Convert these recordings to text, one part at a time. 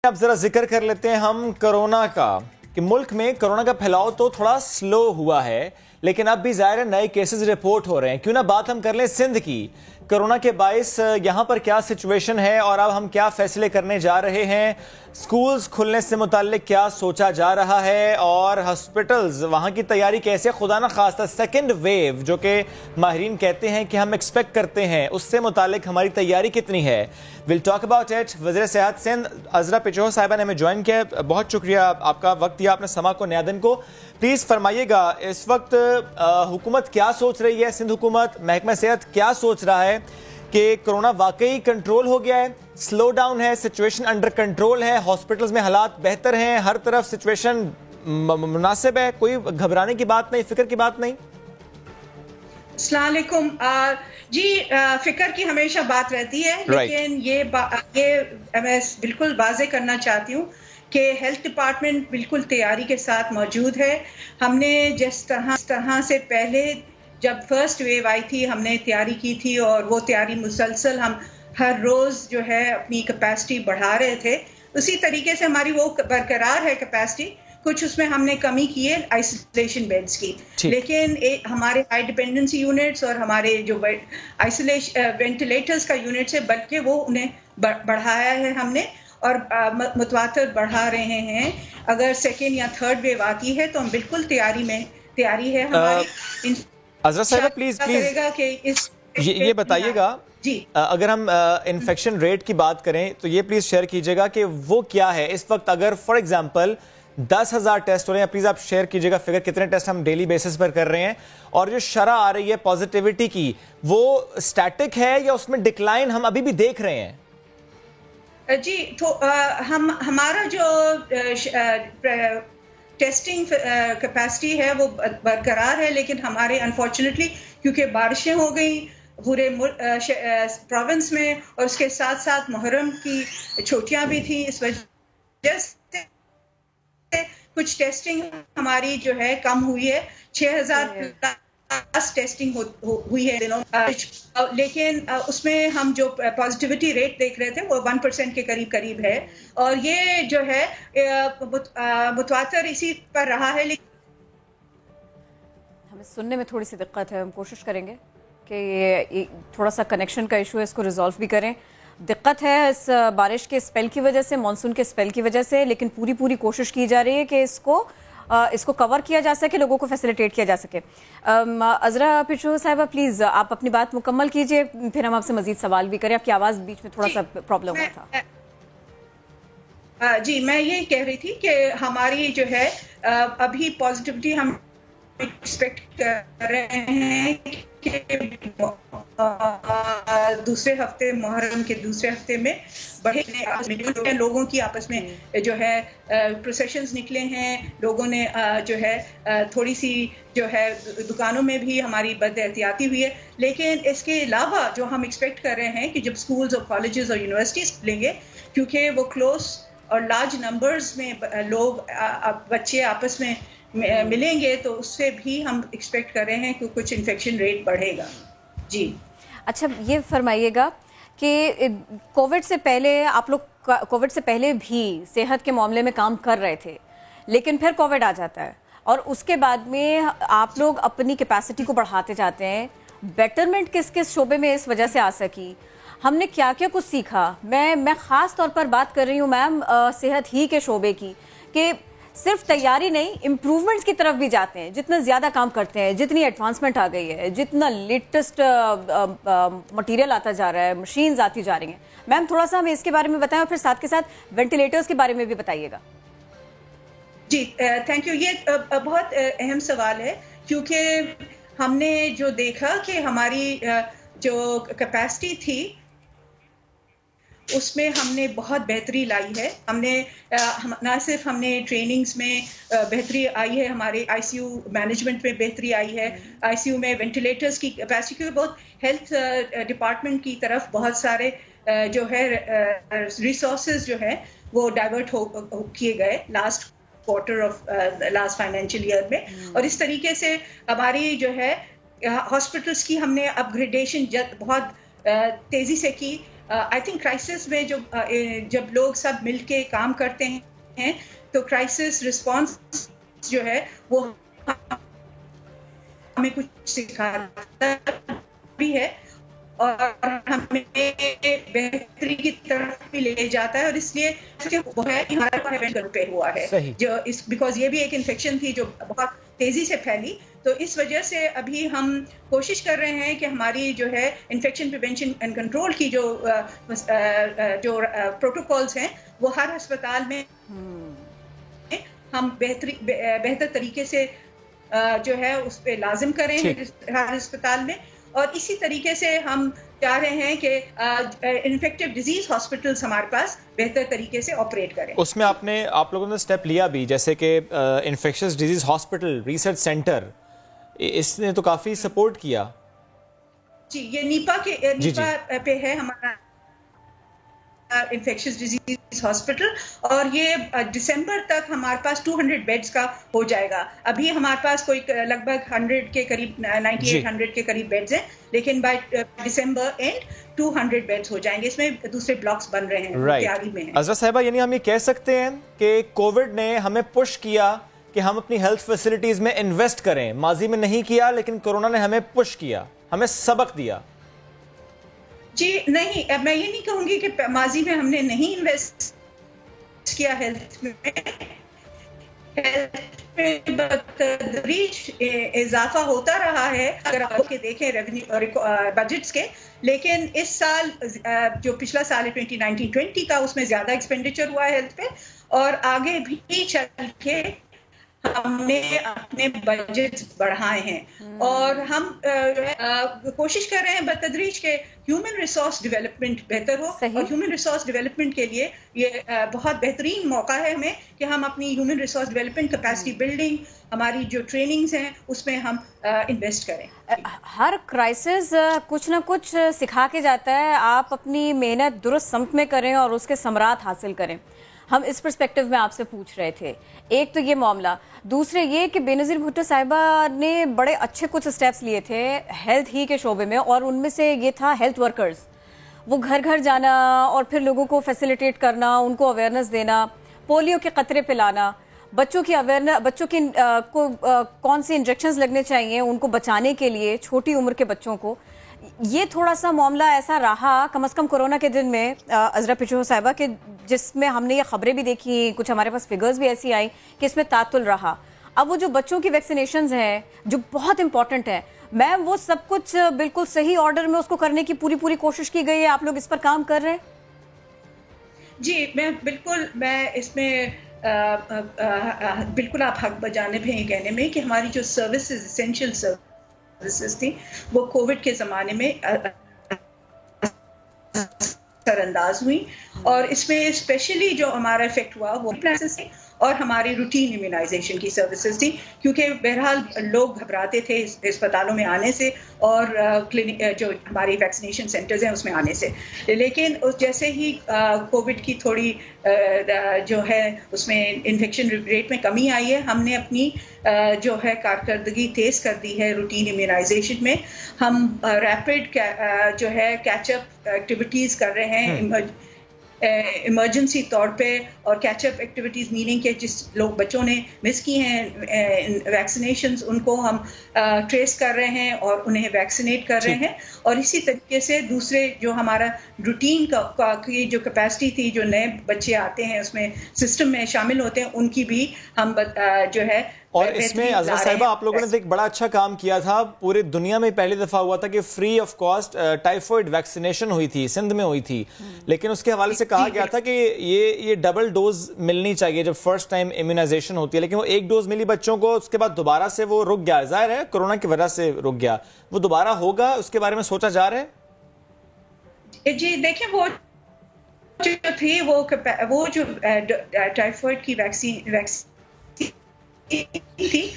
अब जरा जिक्र कर लेते हैं हम कोरोना का कि मुल्क में कोरोना का फैलाव तो थोड़ा स्लो हुआ है, लेकिन अब भी ज़ाहिर है नए केसेस रिपोर्ट हो रहे हैं। क्यों ना बात हम कर लें सिंध की। कोरोना के बायस यहाँ पर क्या सिचुएशन है और अब हम क्या फैसले करने जा रहे हैं, स्कूल्स खुलने से मुताल्लिक क्या सोचा जा रहा है और हॉस्पिटल्स वहाँ की तैयारी कैसे, खुदा ना खास्ता सेकेंड वेव जो कि माहिरीन कहते हैं कि हम एक्सपेक्ट करते हैं, उससे मुताल्लिक हमारी तैयारी कितनी है। Will talk about it. वज़ीर सेहत सिंध अज़रा पिचोह साहिबा ने हमें ज्वाइन किया। बहुत शुक्रिया आपका वक्त दिया आपने समा को न्यादन को। प्लीज़ फरमाइएगा इस वक्त हुकूमत क्या सोच रही है, सिंध हुकूमत, महकमा सेहत क्या सोच रहा है कि कोरोना वाकई कंट्रोल हो गया है, स्लो डाउन है, सिचुएशन अंडर कंट्रोल है, हॉस्पिटल्स में हालात बेहतर हैं, हर तरफ सिचुएशन मुनासिब है, कोई घबराने की बात नहीं, फिक्र की बात नहीं? अस्सलाम वालेकुम जी, फिक्र की हमेशा बात रहती है, लेकिन ये मैं बिल्कुल वाज़े करना चाहती हूँ कि हेल्थ डिपार्टमेंट बिल्कुल तैयारी के साथ मौजूद है। हमने जिस तरह से पहले जब फर्स्ट वेव आई थी हमने तैयारी की थी और वो तैयारी मुसलसल हम हर रोज़ जो है अपनी कैपेसिटी बढ़ा रहे थे, उसी तरीके से हमारी वो बरकरार है कैपेसिटी। कुछ उसमें हमने कमी की है आइसोलेशन बेड्स की, लेकिन हमारे हाई डिपेंडेंसी यूनिट्स और हमारे जो आइसोलेशन वेंटिलेटर्स का यूनिट्स है, बल्कि वो उन्हें बढ़ाया है हमने और मुतवातर बढ़ा रहे हैं। अगर सेकेंड या थर्ड वेव आती है तो हम बिल्कुल तैयारी है हमारी। अज़रा साहिबा प्लीज ये बताइएगा जी, अगर हम इन्फेक्शन रेट की बात करें तो ये प्लीज शेयर कीजिएगा कि वो क्या है इस वक्त। अगर फॉर एग्जांपल 10,000 टेस्ट हो रहे हैं, प्लीज आप शेयर कीजिएगा फिगर, कितने टेस्ट हम डेली बेसिस पर कर रहे हैं और जो शरह आ रही है पॉजिटिविटी की वो स्टैटिक है या उसमें डिक्लाइन हम अभी भी देख रहे हैं? जी, तो हमारा जो टेस्टिंग कैपेसिटी है वो बरकरार है, लेकिन हमारे अनफॉर्चुनेटली क्योंकि बारिशें हो गई पूरे प्रोविंस में और उसके साथ साथ मुहर्रम की छुट्टियां भी थी, इस वजह से कुछ टेस्टिंग हमारी जो है कम हुई है। 6,000 प्लस टेस्टिंग हुई है दिनों, लेकिन उसमें हम जो पॉजिटिविटी रेट देख रहे थे वो 1% के करीब है और ये जो है मुतवातर इसी पर रहा है। हमें सुनने में थोड़ी सी दिक्कत है, हम कोशिश करेंगे कि थोड़ा सा कनेक्शन का इशू है, इसको रिजॉल्व भी करें। दिक्कत है इस बारिश के स्पेल की वजह से, मानसून के स्पेल की वजह से, लेकिन पूरी कोशिश की जा रही है कि इसको कवर किया जा सके, लोगों को फैसिलिटेट किया जा सके। अज़रा पिचोह साहिबा प्लीज़ आप अपनी बात मुकम्मल कीजिए, फिर हम आपसे मजीद सवाल भी करें। आपकी आवाज़ बीच में थोड़ा सा प्रॉब्लम हुआ था। जी, मैं ये कह रही थी कि हमारी जो है अभी पॉजिटिविटी हम एक्सपेक्ट कर रहे हैं कि दूसरे हफ्ते, मुहर्रम के दूसरे हफ्ते में बढ़े लोगों की आपस में जो है प्रोसेशंस निकले हैं, लोगों ने जो है थोड़ी सी जो है दुकानों में भी हमारी बद एहतियाती हुई है। लेकिन इसके अलावा जो हम एक्सपेक्ट कर रहे हैं कि जब स्कूल्स और कॉलेजेस और यूनिवर्सिटीज खुलेंगे, क्योंकि वो क्लोज और लार्ज नंबर्स में लोग बच्चे आपस में मिलेंगे, तो उससे भी हम एक्सपेक्ट कर रहे हैं कि कुछ इन्फेक्शन रेट बढ़ेगा। जी, अच्छा ये फरमाइएगा कि कोविड से पहले आप लोग कोविड से पहले भी सेहत के मामले में काम कर रहे थे, लेकिन फिर कोविड आ जाता है और उसके बाद में आप लोग अपनी कैपेसिटी को बढ़ाते जाते हैं। बेटरमेंट किस किस शोबे में इस वजह से आ सकी, हमने क्या क्या कुछ सीखा? मैं ख़ास तौर पर बात कर रही हूँ मैम सेहत ही के शोबे की, कि सिर्फ तैयारी नहीं, इम्प्रूवमेंट्स की तरफ भी जाते हैं। जितना ज़्यादा काम करते हैं, जितनी एडवांसमेंट आ गई है, जितना लेटेस्ट मटेरियल आता जा रहा है, मशीन्स आती जा रही हैं, मैम थोड़ा सा हमें इसके बारे में बताएं और फिर साथ के साथ वेंटिलेटर्स के बारे में भी बताइएगा। जी, थैंक यू। ये बहुत अहम सवाल है, क्योंकि हमने जो देखा कि हमारी जो कैपेसिटी थी उसमें हमने बहुत बेहतरी लाई है। हमने ना सिर्फ हमने ट्रेनिंग्स में बेहतरी आई है, हमारे आईसीयू मैनेजमेंट में बेहतरी आई है, आईसीयू में वेंटिलेटर्स की कैपेसिटी, क्योंकि बहुत हेल्थ डिपार्टमेंट की तरफ बहुत सारे जो है रिसोर्सेज जो है वो डाइवर्ट किए गए last quarter of last financial year में। और इस तरीके से हमारी जो है हॉस्पिटल्स की हमने अपग्रेडेशन बहुत तेज़ी से की। آئی تھنک کرائسس میں جب لوگ سب مل کے کام کرتے ہیں تو کرائسس رسپانس جو ہے وہ ہمیں کچھ سکھاتا بھی ہے اور ہمیں بہتری کی طرف بھی لے جاتا ہے, اور اس لیے وہ ہے ہمارا پہ ہوا ہے جو اس بیکاز یہ بھی ایک انفیکشن تھی جو بہت تیزی سے پھیلی, تو اس وجہ سے ابھی ہم کوشش کر رہے ہیں کہ ہماری جو ہے انفیکشن پریونشن اینڈ کنٹرول کی جو پروٹوکولز ہیں وہ ہر ہسپتال میں ہم بہتر طریقے سے جو ہے اس پہ لازم کریں ہر اسپتال میں, اور اسی طریقے سے ہم چاہ رہے ہیں کہ انفیکٹو ڈیزیز ہاسپٹلز ہمارے پاس بہتر طریقے سے آپریٹ کریں. اس میں آپ لوگوں نے اسٹیپ لیا بھی, جیسے کہ infectious disease hospital research centre, اس نے تو کافی سپورٹ کیا. جی, یہ نیپا پہ ہے ہمارا انفیکشس ڈیزیز ہاسپٹل, اور یہ دسمبر تک ہمارے پاس 200 بیڈز کا ہو جائے گا. ابھی ہمارے پاس کوئی لگ بھگ 100 کے قریب 9800 کے قریب بیڈز ہیں, لیکن بائی دسمبر اینڈ 200 بیڈز ہو جائیں گے. اس میں دوسرے بلاکس بن رہے ہیں, تیاری میں ہیں. عذرا صاحبہ, یعنی ہم یہ کہہ سکتے ہیں کہ کووڈ نے ہمیں پش کیا کہ ہم اپنی ہیلتھ فیسلٹیز میں انویسٹ کریں. ماضی میں نہیں کیا, لیکن کورونا نے ہمیں پش کیا, ہمیں سبق دیا. جی نہیں, میں یہ نہیں کہوں گی کہ ماضی میں ہم نے نہیں انویسٹ کیا ہیلتھ میں. بتدریج اضافہ ہوتا رہا ہے اگر آپ کے دیکھیں ریونیو بجٹس کے, لیکن اس سال جو پچھلا سال ہے 2019-20 کا, اس میں زیادہ ایکسپینڈیچر ہوا ہے ہیلتھ پہ, اور آگے بھی چل کے ہم نے اپنے بجٹ بڑھائے ہیں, اور ہم کوشش کر رہے ہیں بتدریج کے ہیومن ریسورس ڈیولپمنٹ بہتر ہو. اور ہیومن ریسورس ڈیولپمنٹ کے لیے یہ بہت بہترین موقع ہے ہمیں کہ ہم اپنی human resource development capacity building, ہماری جو ٹریننگز ہیں اس میں ہم انویسٹ کریں. ہر کرائسس کچھ نہ کچھ سکھا کے جاتا ہے, آپ اپنی محنت درست سمت میں کریں اور اس کے ثمرات حاصل کریں. ہم اس پرسپیکٹو میں آپ سے پوچھ رہے تھے, ایک تو یہ معاملہ, دوسرے یہ کہ بینظیر بھٹو صاحبہ نے بڑے اچھے کچھ سٹیپس لیے تھے ہیلتھ ہی کے شعبے میں, اور ان میں سے یہ تھا ہیلتھ ورکرز, وہ گھر گھر جانا اور پھر لوگوں کو فیسیلیٹیٹ کرنا, ان کو اویئرنیس دینا, پولیو کے قطرے پلانا, بچوں کی بچوں کی کو کون سی انجیکشنز لگنے چاہیے ان کو بچانے کے لیے, چھوٹی عمر کے بچوں کو. یہ تھوڑا سا معاملہ ایسا رہا کم از کم کورونا کے دن میں عذرا پچھو صاحبہ, کہ جس میں ہم نے یہ خبریں بھی دیکھی, کچھ ہمارے پاس فگرز بھی ایسی آئی کہ اس میں تعطل رہا. اب وہ جو بچوں کی ویکسینیشنز ہیں جو بہت امپورٹنٹ ہیں, میم وہ سب کچھ بالکل صحیح آرڈر میں اس کو کرنے کی پوری کوشش کی گئی ہے, آپ لوگ اس پر کام کر رہے ہیں؟ جی میں اس میں بالکل آپ حق بجانب ہیں یہ کہنے میں کہ ہماری جو سروسز اسینشیل سروسز تھی وہ کووڈ کے زمانے میں سر انداز ہوئی, اور اس میں اسپیشلی جو ہمارا افیکٹ ہوا وہ کلاسز تھی اور ہماری روٹین امیونائزیشن کی سروسز تھی, کیونکہ بہرحال لوگ گھبراتے تھے اسپتالوں میں آنے سے اور جو ہماری ویکسینیشن سینٹرز ہیں اس میں آنے سے. لیکن جیسے ہی کووڈ کی تھوڑی جو ہے اس میں انفیکشن ریٹ میں کمی آئی ہے, ہم نے اپنی جو ہے کارکردگی تیز کر دی ہے روٹین امیونائزیشن میں. ہم ریپڈ جو ہے کیچ اپ ایکٹیویٹیز کر رہے ہیں ایمرجنسی طور پہ, اور کیچ اپ ایکٹیویٹیز میننگ کہ جس لوگ بچوں نے مس کی ہیں ویکسینیشنز ان کو ہم ٹریس کر رہے ہیں اور انہیں ویکسینیٹ کر رہے ہیں. اور اسی طریقے سے دوسرے جو ہمارا روٹین کی جو کیپیسٹی تھی, جو نئے بچے آتے ہیں اس میں سسٹم میں شامل ہوتے ہیں, ان کی بھی ہم جو ہے. اور اس میں عذرا صاحبہ آپ لوگوں نے ایک بڑا اچھا کام کیا تھا, پورے دنیا میں پہلی دفعہ ہوا تھا کہ free of cost typhoid vaccination ہوئی تھی, سندھ میں ہوئی تھی, لیکن اس کے حوالے سے کہا گیا تھا کہ یہ ڈبل ڈوز ملنی چاہیے جب فرسٹ ٹائم امیونائزیشن ہوتی ہے, لیکن وہ ایک ڈوز ملی بچوں کو, اس کے بعد دوبارہ سے وہ رک گیا, ظاہر ہے کورونا کی وجہ سے رک گیا, وہ دوبارہ ہوگا, اس کے بارے میں سوچا جا رہا ہے؟ جی دیکھیں, وہ جو تھی وہ جو ٹائیفائڈ کی ویکسین تھی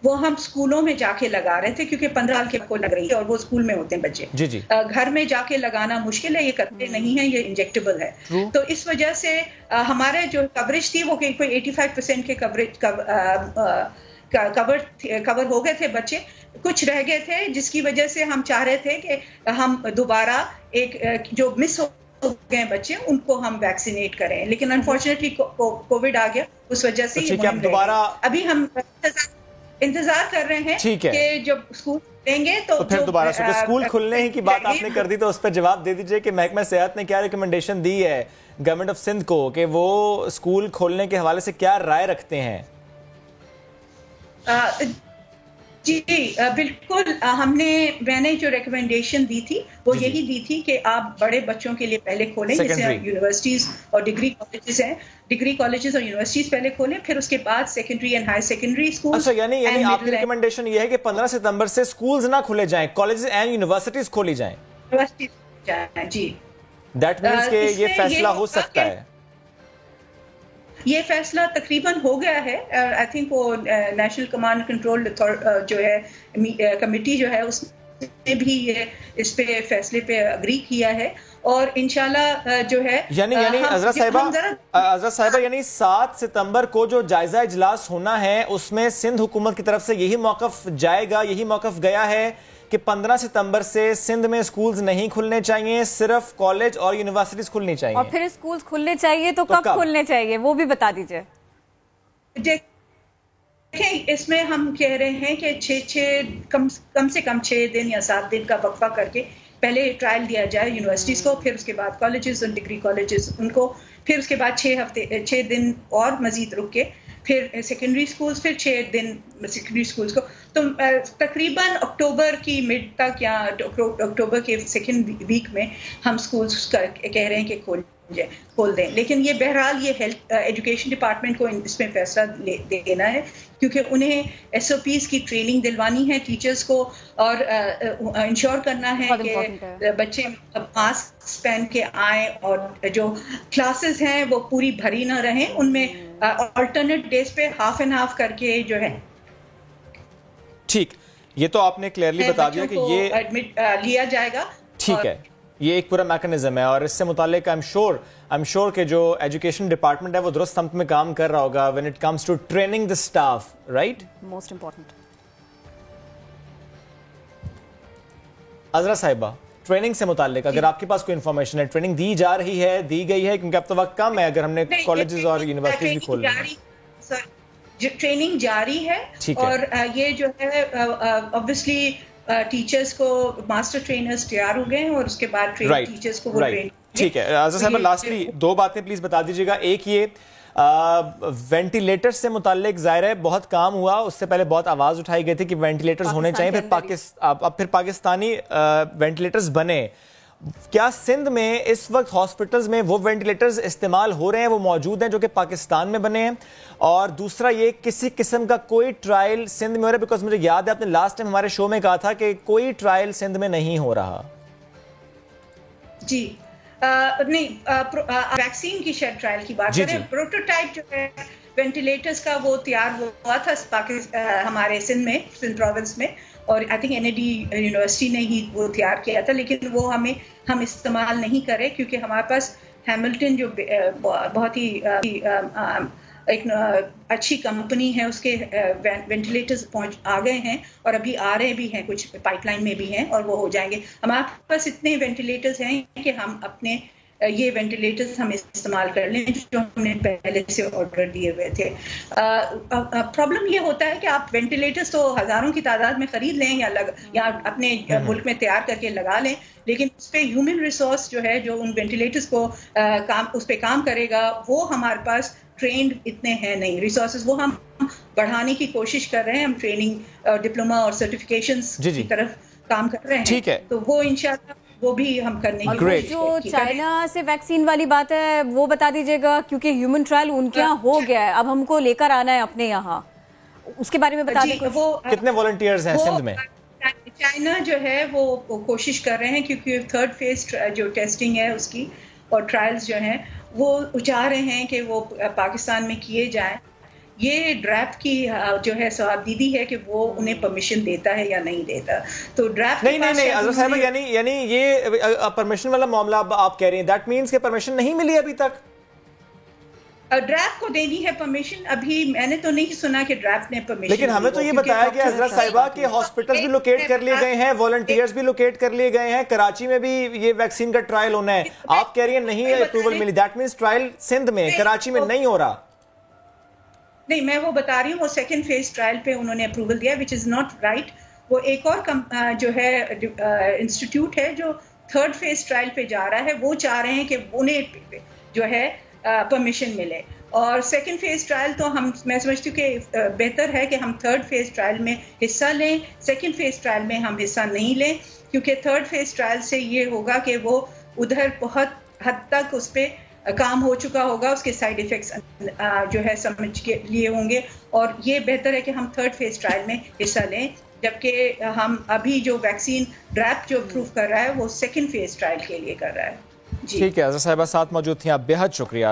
وہ ہم اسکولوں میں جا کے لگا رہے تھے, کیونکہ 15 سال کے کو لگ رہی ہے اور وہ اسکول میں ہوتے ہیں بچے. جی گھر میں جا کے لگانا مشکل ہے, یہ کرتے نہیں ہیں, یہ انجیکٹیبل ہے. تو اس وجہ سے ہمارے جو کوریج تھی وہ کوئی 85% کے کور ہو گئے تھے بچے, کچھ رہ گئے تھے, جس کی وجہ سے ہم چاہ رہے تھے کہ ہم دوبارہ ایک جو مس ہو गए हैं बच्चे उनको हम वैक्सीनेट करें, लेकिन अनफॉर्चुनेटली कोविड आ गया, उस वजह से ये मुहिम दोबारा अभी हम इंतजार कर रहे हैं कि जब स्कूल खुलेंगे तो फिर दोबारा स्कूल खुलने की बात आपने कर दी, तो उस पर जवाब दे दीजिए कि महकमा सेहत ने क्या रिकमेंडेशन दी है गवर्नमेंट ऑफ सिंध को कि वो स्कूल खोलने के हवाले से क्या राय रखते हैं? जी बिल्कुल, मैंने जो रिकमेंडेशन दी थी वो यही दी थी कि आप बड़े बच्चों के लिए पहले खोलें, जैसे यूनिवर्सिटीज और डिग्री कॉलेजेस हैं, डिग्री कॉलेजेस और यूनिवर्सिटीज पहले खोलें, फिर उसके बाद secondary and higher secondary school. अच्छा, यानी आपकी रिकमेंडेशन ये है कि 15 सितंबर से स्कूल्स ना खुले जाएं, कॉलेजेस एंड यूनिवर्सिटीज खोली जाएं? जी, दैट मींस कि ये फैसला हो सकता है। ये फैसला तकरीबन हो गया है, आई थिंक वो नेशनल कमांड कंट्रोल जो है कमेटी जो है उसने भी ये इस पे फैसले पे अग्री किया है, और इंशाल्लाह जो है यानी अज़रा साहिबा यानी 7 सितंबर को जो जायजा इजलास होना है उसमें सिंध हुकूमत की तरफ से यही मौक़िफ़ जाएगा, यही मौक़िफ़ गया है कि 15 सितंबर से सिंध में स्कूल्स नहीं खुलने चाहिए, सिर्फ कॉलेज और यूनिवर्सिटीज खुलनी चाहिए। और फिर स्कूल्स खुलने चाहिए तो कब खुलने चाहिए वो भी बता दीजिए। देखें, इसमें हम कह रहे हैं कि कम से कम 6 दिन या 7 दिन का वक्फा करके पहले ट्रायल दिया जाए यूनिवर्सिटीज को, फिर उसके बाद कॉलेजेस और डिग्री कॉलेजेस उनको, फिर उसके बाद 6 दिन और मजीद रुक के फिर सेकेंडरी स्कूल्स, फिर 6 दिन सेकेंडरी स्कूल्स को, तो तकरीबन अक्टूबर की मिड तक या अक्टूबर के सेकेंड वीक में हम स्कूल्स कह रहे हैं कि खोल दें। लेकिन ये बहरहाल ये हेल्थ एजुकेशन डिपार्टमेंट को इसमें फैसला देना है, क्योंकि उन्हें SOPs की ट्रेनिंग दिलवानी है टीचर्स को, और इंश्योर करना है कि बच्चे मास्क पहन के आए, और जो क्लासेस हैं वो पूरी भरी ना रहें, उनमें अल्टरनेट डेज पे हाफ एंड हाफ करके जो है। ठीक, ये तो आपने क्लियरली बता दिया कि ये एडमिट लिया जाएगा। ठीक है, ये एक पूरा मैकेनिज्म है, और इससे मुतालिक आई एम श्योर कि जो एजुकेशन डिपार्टमेंट है वो दुरुस्त समत में काम कर रहा होगा when it comes to training the staff, right? Most important. Azra साहिबा, ट्रेनिंग से मुतालिक अगर आपके पास कोई इन्फॉर्मेशन है, ट्रेनिंग दी जा रही है, दी गई है, क्योंकि अब तो वक्त कम है, अगर हमने कॉलेजेस और यूनिवर्सिटीज भी खोल ली। ट्रेनिंग जारी है, और ये जो है ऑब्वियसली टीचर्स को मास्टर ट्रेनर्स तैयार हो गए हैं, और उसके बाद टीचर्स को वो ट्रेन। ठीक है अज़रा साहिबा, लास्टली 2 बातें प्लीज बता दीजिएगा। एक ये वेंटिलेटर से मुताल्लिक ज़ाहिर है बहुत काम हुआ, उससे पहले बहुत आवाज़ उठाई गई थी कि वेंटिलेटर्स होने चाहिए, फिर पाकिस्तानी वेंटिलेटर्स बने। क्या सिंध में इस वक्त हॉस्पिटल्स में वो वेंटिलेटर्स इस्तेमाल हो रहे हैं, वो मौजूद हैं जो कि पाकिस्तान में बने हैं? और दूसरा ये, किसी किस्म का कोई ट्रायल सिंध में हो रहा है? बिकॉज मुझे याद है आपने लास्ट टाइम हमारे शो में कहा था कि कोई ट्रायल सिंध में नहीं हो रहा। जी नहीं, वैक्सीन की शायद ट्रायल की बात करें, प्रोटोटाइप जो है वेंटिलेटर्स का वो तैयार हुआ था हमारे सिंध में, सिंध प्रोविंस में, और आई थिंक NAD यूनिवर्सिटी ने ही वो तैयार किया था, लेकिन वो हम इस्तेमाल नहीं करे, क्योंकि हमारे पास हैमिल्टन जो बहुत ही एक अच्छी कंपनी है, उसके वेंटिलेटर्स आ गए हैं, और अभी आ रहे भी हैं, कुछ पाइपलाइन में भी हैं, और वो हो जाएंगे। हमारे पास इतने वेंटिलेटर्स हैं कि हम अपने ये वेंटिलेटर्स हम इस्तेमाल कर लें जो हमने पहले से ऑर्डर दिए हुए थे। प्रॉब्लम ये होता है कि आप वेंटिलेटर्स तो हज़ारों की तादाद में खरीद लें या अपने मुल्क में तैयार करके लगा लें, लेकिन उस पर ह्यूमन रिसोर्स जो है, जो उन वेंटिलेटर्स को उस पर काम करेगा, वो हमारे पास ट्रेंड इतने हैं नहीं, रिसोर्सेज वो हम बढ़ाने की कोशिश कर रहे हैं। हम ट्रेनिंग, डिप्लोमा और सर्टिफिकेशंस की तरफ काम कर रहे हैं। ठीक है, तो वो इंशाल्लाह वो भी हम करने की कोशिश। जो चाइना से वैक्सीन वाली बात है वो बता दीजिएगा, क्योंकि ह्यूमन ट्रायल उनके यहाँ हो गया है, अब हमको लेकर आना है अपने यहाँ, उसके बारे में बता दीजिए। वो कितने वॉलंटियर्स हैं सिंध में? चाइना जो है वो कोशिश कर रहे हैं, क्योंकि 3rd फेज जो टेस्टिंग है उसकी और ट्रायल्स जो हैं वो चाह रहे हैं कि वो पाकिस्तान में किए जाएं। ये ड्राफ्ट की जो है सवाब दीदी है कि वो उन्हें परमिशन देता है या नहीं देता। तो ड्राफ्ट नहीं अज़रा साहिबा, यानी ये परमिशन वाला मामला आप कह रही हैं, दैट मींस कि परमिशन नहीं मिली अभी तक? ड्रैप को देनी है परमिशन, अभी मैंने तो नहीं सुना कि ड्रैप ने परमिशन, लेकिन हमें तो ये बताया कि हजरत साहिबा के हॉस्पिटल्स भी लोकेट कर लिए गए हैं, वॉलंटियर्स भी लोकेट कर लिए गए हैं, कराची में भी ये वैक्सीन का ट्रायल होना है, आप कह रही हैं नहीं अप्रूवल मिली, दैट मींस ट्रायल सिंध में, कराची में नहीं हो रहा। नहीं, मैं वो बता रही हूँ, वो सेकंड फेज ट्रायल पे उन्होंने अप्रूवल दिया, विच इज नॉट राइट। वो एक और जो है इंस्टीट्यूट है जो थर्ड फेज ट्रायल पे जा रहा है, वो चाह रहे हैं कि उन्हें जो है परमिशन मिले, और सेकंड फेज ट्रायल तो मैं समझती हूँ कि बेहतर है कि हम थर्ड फेज ट्रायल में हिस्सा लें, सेकंड फेज ट्रायल में हम हिस्सा नहीं लें, क्योंकि थर्ड फेज ट्रायल से ये होगा कि वो उधर बहुत हद तक उस पर काम हो चुका होगा, उसके साइड इफेक्ट्स जो है समझ के लिए होंगे, और ये बेहतर है कि हम थर्ड फेज ट्रायल में हिस्सा लें, जबकि हम अभी जो वैक्सीन ड्रैप जो अप्रूव कर रहा है वो सेकंड फेज ट्रायल के लिए कर रहा है। ठीक है, हज़रत साहिबा साथ मौजूद थी, आप बेहद शुक्रिया।